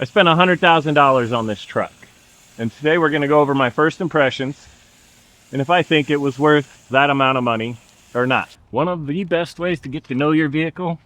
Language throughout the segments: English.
I spent $100,000 on this truck, and today we're going to go over my first impressions and if I think it was worth that amount of money or not. One of the best ways to get to know your vehicle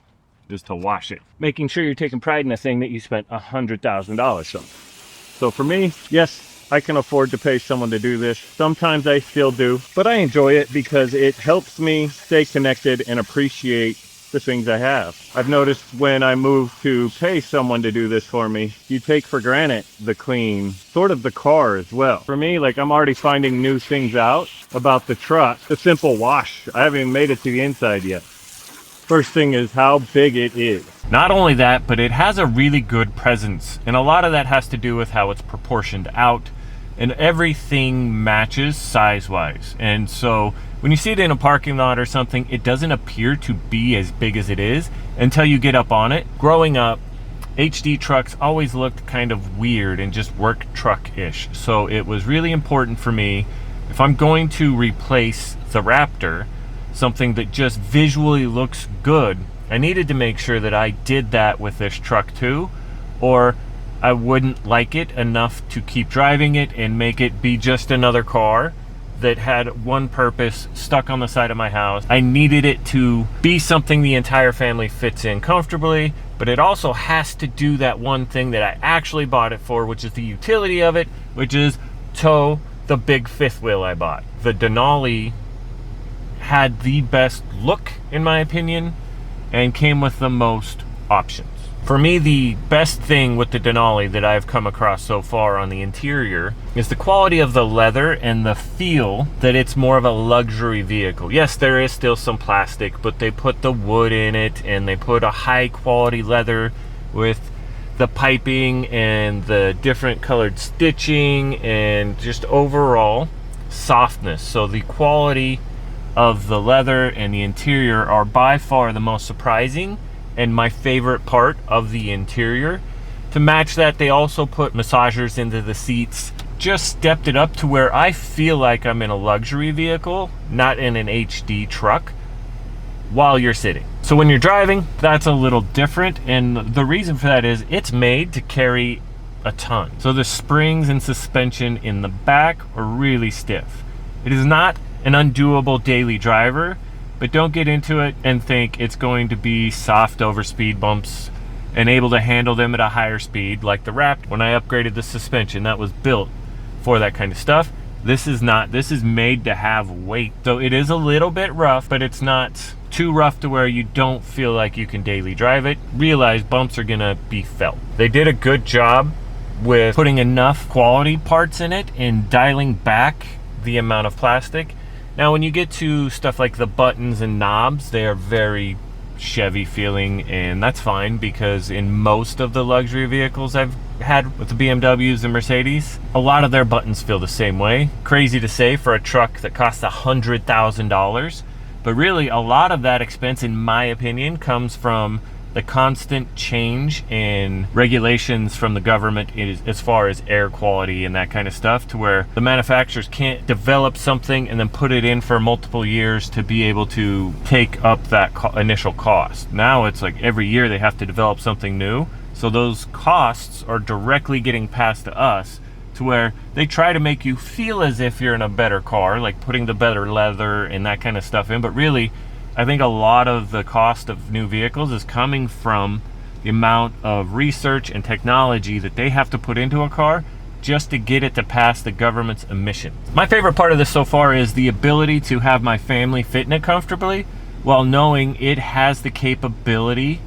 is to wash it, making sure you're taking pride in a thing that you spent $100,000 on. So for me, yes, I can afford to pay someone to do this. Sometimes I still do, but I enjoy it because it helps me stay connected and appreciate the things I have. I've noticed when I move to pay someone to do this for me, you take for granted the clean, sort of the car as well. For me, like, I'm already finding new things out about the truck. The simple wash, I haven't even made it to the inside yet. First thing is how big it is. Not only that, but it has a really good presence, and a lot of that has to do with how it's proportioned out, and everything matches size-wise. And so when you see it in a parking lot or something, it doesn't appear to be as big as it is until you get up on it. Growing up, HD trucks always looked kind of weird and just work truck-ish. So it was really important for me, if I'm going to replace the Raptor, something that just visually looks good, I needed to make sure that I did that with this truck too, or I wouldn't like it enough to keep driving it and make it be just another car that had one purpose stuck on the side of my house. I needed it to be something the entire family fits in comfortably, but it also has to do that one thing that I actually bought it for, which is the utility of it, which is tow the big fifth wheel I bought. The Denali had the best look, in my opinion, and came with the most options. For me, the best thing with the Denali that I've come across so far on the interior is the quality of the leather and the feel that it's more of a luxury vehicle. Yes, there is still some plastic, but they put the wood in it and they put a high quality leather with the piping and the different colored stitching and just overall softness. So the quality of the leather and the interior are by far the most surprising and my favorite part of the interior. To match that, they also put massagers into the seats, just stepped it up to where I feel like I'm in a luxury vehicle, not in an HD truck, while you're sitting. So when you're driving, that's a little different, and the reason for that is it's made to carry a ton. So the springs and suspension in the back are really stiff. It is not an undoable daily driver, but don't get into it and think it's going to be soft over speed bumps and able to handle them at a higher speed like the Raptor. When I upgraded the suspension, that was built for that kind of stuff. This is not. This is made to have weight. So it is a little bit rough, but it's not too rough to where you don't feel like you can daily drive it. Realize bumps are gonna be felt. They did a good job with putting enough quality parts in it and dialing back the amount of plastic. Now, when you get to stuff like the buttons and knobs, they are very Chevy feeling, and that's fine because in most of the luxury vehicles I've had with the BMWs and Mercedes, a lot of their buttons feel the same way. Crazy to say for a truck that costs $100,000, but really a lot of that expense, in my opinion, comes from the constant change in regulations from the government as far as air quality and that kind of stuff, to where the manufacturers can't develop something and then put it in for multiple years to be able to take up that initial cost. Now it's like every year they have to develop something new, so those costs are directly getting passed to us, to where they try to make you feel as if you're in a better car, like putting the better leather and that kind of stuff in, but really I think a lot of the cost of new vehicles is coming from the amount of research and technology that they have to put into a car just to get it to pass the government's emissions. My favorite part of this so far is the ability to have my family fit in it comfortably while knowing it has the capability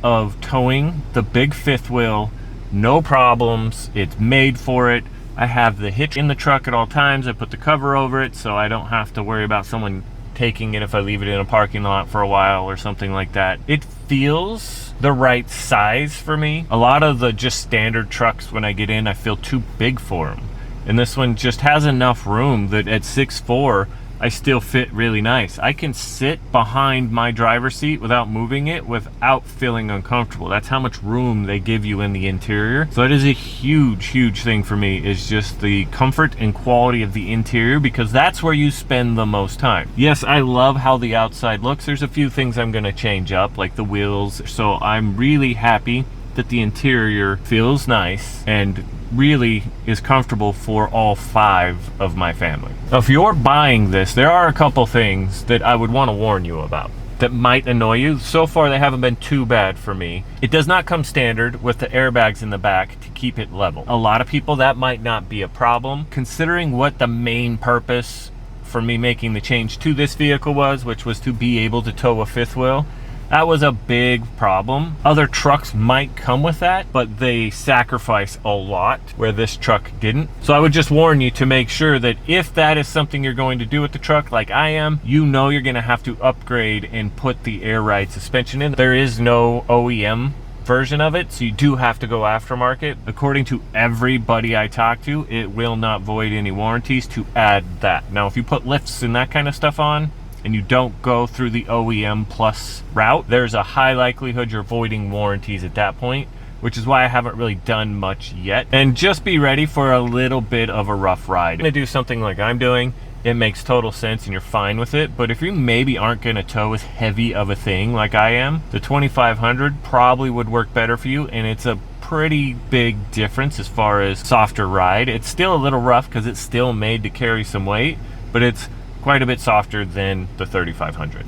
of towing the big fifth wheel, no problems. It's made for it. I have the hitch in the truck at all times. I put the cover over it so I don't have to worry about someone taking it if I leave it in a parking lot for a while or something like that. It feels the right size for me. A lot of the just standard trucks, when I get in, I feel too big for them, and this one just has enough room that at 6'4", I still fit really nice. I can sit behind my driver's seat without moving it without feeling uncomfortable. That's how much room they give you in the interior. So that is a huge thing for me, is just the comfort and quality of the interior, because that's where you spend the most time. Yes, I love how the outside looks. There's a few things I'm gonna change up, like the wheels. So I'm really happy that the interior feels nice and really is comfortable for all 5 of my family. Now, if you're buying this, there are a couple things that I would want to warn you about that might annoy you. So far, they haven't been too bad for me. It does not come standard with the airbags in the back to keep it level. A lot of people, that might not be a problem. Considering what the main purpose for me making the change to this vehicle was, which was to be able to tow a 5th wheel, that was a big problem. Other trucks might come with that, but they sacrifice a lot where this truck didn't. So I would just warn you to make sure that if that is something you're going to do with the truck, like I am, you know you're gonna have to upgrade and put the air ride suspension in. There is no OEM version of it, so you do have to go aftermarket. According to everybody I talk to, it will not void any warranties to add that. Now, if you put lifts and that kind of stuff on, and you don't go through the OEM plus route, there's a high likelihood you're voiding warranties at that point, which is why I haven't really done much yet. And just be ready for a little bit of a rough ride. To do something like I'm doing, it makes total sense and you're fine with it. But if you maybe aren't gonna tow as heavy of a thing like I am, the 2500 probably would work better for you, and it's a pretty big difference as far as softer ride. It's still a little rough because it's still made to carry some weight, but it's quite a bit softer than the 3500.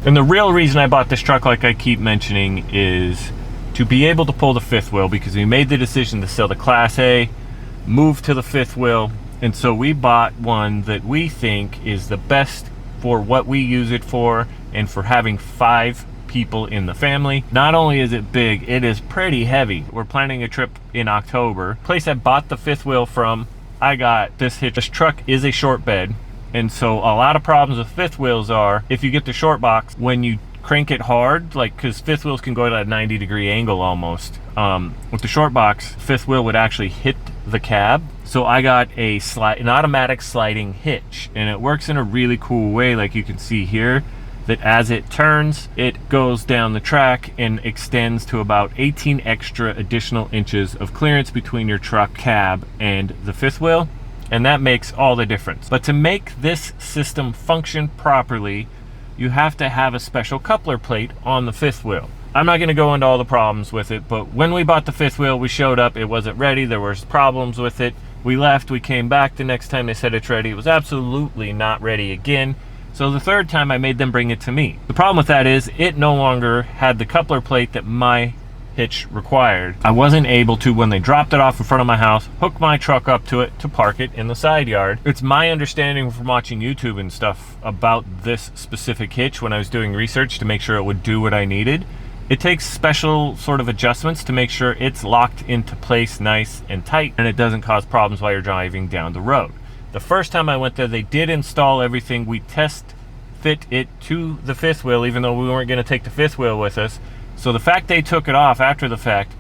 And the real reason I bought this truck, like I keep mentioning, is to be able to pull the 5th wheel, because we made the decision to sell the Class A, move to the 5th wheel, and so we bought one that we think is the best for what we use it for and for having 5 people in the family. Not only is it big, it is pretty heavy. We're planning a trip in October. Place I bought the 5th wheel from, I got this hitch. This truck is a short bed. And so a lot of problems with 5th wheels are, if you get the short box, when you crank it hard, like, because 5th wheels can go at a 90-degree angle almost. With the short box, 5th wheel would actually hit the cab. So I got an automatic sliding hitch, and it works in a really cool way, like you can see here, that as it turns, it goes down the track and extends to about 18 extra additional inches of clearance between your truck cab and the 5th wheel. And that makes all the difference. But to make this system function properly, you have to have a special coupler plate on the 5th wheel. I'm not going to go into all the problems with it, but when we bought the 5th wheel, we showed up, it wasn't ready, there was problems with it. We left, we came back the next time they said it's ready, it was absolutely not ready again. So the 3rd time I made them bring it to me. The problem with that is it no longer had the coupler plate that my hitch required. I wasn't able to, when they dropped it off in front of my house, hook my truck up to it to park it in the side yard. It's my understanding from watching YouTube and stuff about this specific hitch when I was doing research to make sure it would do what I needed. It takes special sort of adjustments to make sure it's locked into place nice and tight and it doesn't cause problems while you're driving down the road. The first time I went there, they did install everything. We test fit it to the 5th wheel, even though we weren't going to take the 5th wheel with us. So the fact they took it off after the fact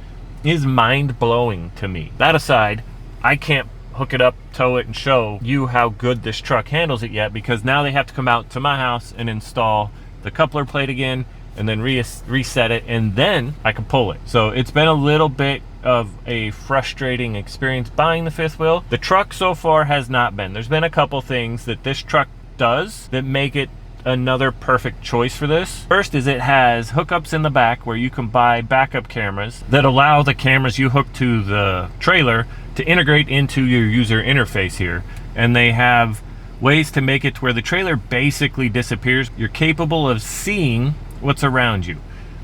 is mind-blowing to me. That aside, I can't hook it up, tow it, and show you how good this truck handles it yet, because now they have to come out to my house and install the coupler plate again and then reset it, and then I can pull it. So it's been a little bit of a frustrating experience buying the 5th wheel. The truck so far has not been. There's been a couple things that this truck does that make it another perfect choice for this. First is it has hookups in the back where you can buy backup cameras that allow the cameras you hook to the trailer to integrate into your user interface here. And they have ways to make it to where the trailer basically disappears. You're capable of seeing what's around you.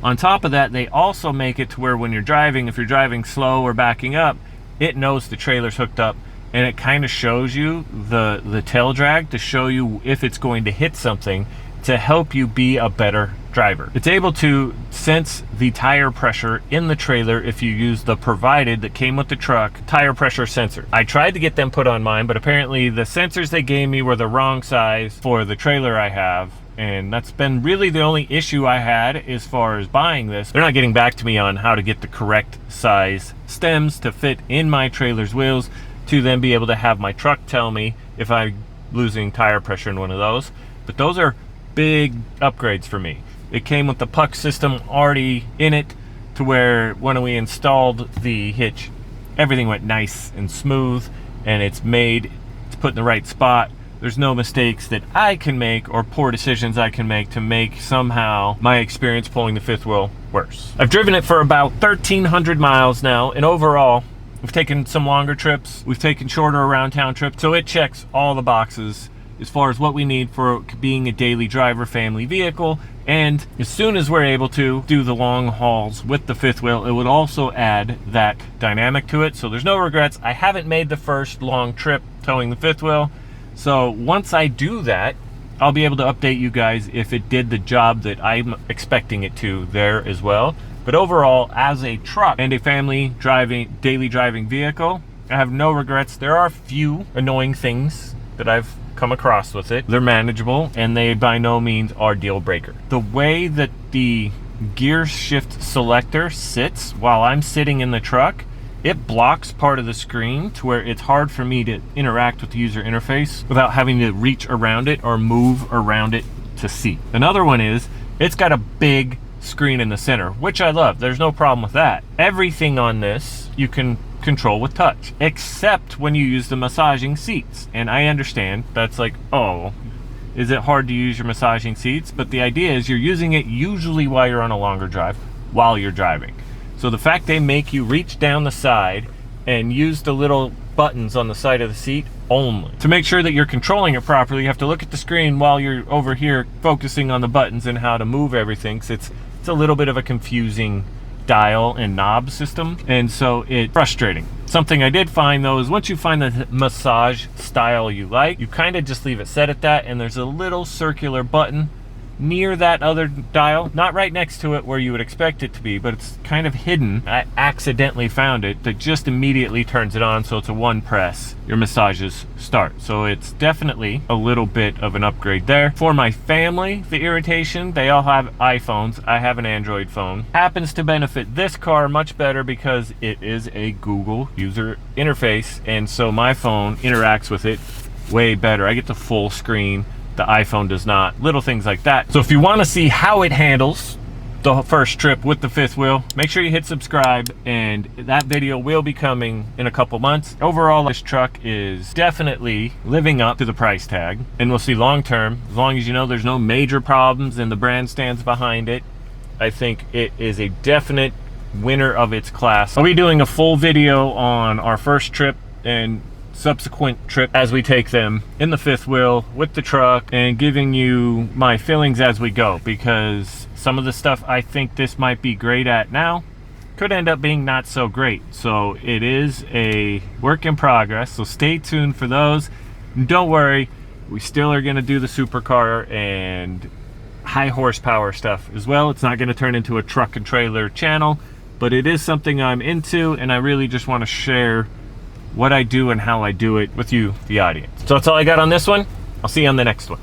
On top of that, they also make it to where when you're driving, if you're driving slow or backing up, it knows the trailer's hooked up, and it kind of shows you the tail drag to show you if it's going to hit something to help you be a better driver. It's able to sense the tire pressure in the trailer if you use the provided that came with the truck tire pressure sensor. I tried to get them put on mine, but apparently the sensors they gave me were the wrong size for the trailer I have. And that's been really the only issue I had as far as buying this. They're not getting back to me on how to get the correct size stems to fit in my trailer's wheels, to then be able to have my truck tell me if I'm losing tire pressure in one of those. But those are big upgrades for me. It came with the puck system already in it, to where when we installed the hitch, everything went nice and smooth, and it's put in the right spot there's no mistakes that I can make or poor decisions I can make to make somehow my experience pulling the fifth wheel worse. I've driven it for about 1,300 miles now, and overall, we've taken some longer trips, we've taken shorter around town trips, so it checks all the boxes as far as what we need for being a daily driver family vehicle. And as soon as we're able to do the long hauls with the fifth wheel, it would also add that dynamic to it. So there's no regrets. I haven't made the first long trip towing the fifth wheel. So once I do that, I'll be able to update you guys if it did the job that I'm expecting it to there as well. But overall, as a truck and a family driving, daily driving vehicle, I have no regrets. There are a few annoying things that I've come across with it. They're manageable, and they by no means are deal breaker. The way that the gear shift selector sits while I'm sitting in the truck, it blocks part of the screen to where it's hard for me to interact with the user interface without having to reach around it or move around it to see. Another one is it's got a big screen in the center, which I love. There's no problem with that. Everything on this you can control with touch, except when you use the massaging seats. And I understand that's like, oh, is it hard to use your massaging seats? But the idea is you're using it usually while you're on a longer drive, while you're driving. So the fact they make you reach down the side and use the little buttons on the side of the seat only. To make sure that you're controlling it properly, you have to look at the screen while you're over here focusing on the buttons and how to move everything. So it's a little bit of a confusing dial and knob system, and so it's frustrating. Something I did find though is once you find the massage style you like, you kind of just leave it set at that, and there's a little circular button near that other dial, not right next to it where you would expect it to be, but it's kind of hidden. I accidentally found it that just immediately turns it on, so it's a one press, your massages start. So it's definitely a little bit of an upgrade there. For my family, the irritation, they all have iPhones. I have an Android phone. Happens to benefit this car much better because it is a Google user interface, and so my phone interacts with it way better. I get the full screen. The iPhone does not. Little things like that. So if you want to see how it handles the first trip with the fifth wheel, make sure you hit subscribe, and that video will be coming in a couple months. Overall, this truck is definitely living up to the price tag, and we'll see long term, as long as you know there's no major problems and the brand stands behind it. I think it is a definite winner of its class. I'll be doing a full video on our first trip and subsequent trip as we take them in the fifth wheel with the truck, and giving you my feelings as we go, because some of the stuff I think this might be great at now could end up being not so great. So it is a work in progress, so stay tuned for those. And don't worry, we still are going to do the supercar and high horsepower stuff as well. It's not going to turn into a truck and trailer channel, but it is something I'm into, and I really just want to share what I do and how I do it with you, the audience. So that's all I got on this one. I'll see you on the next one.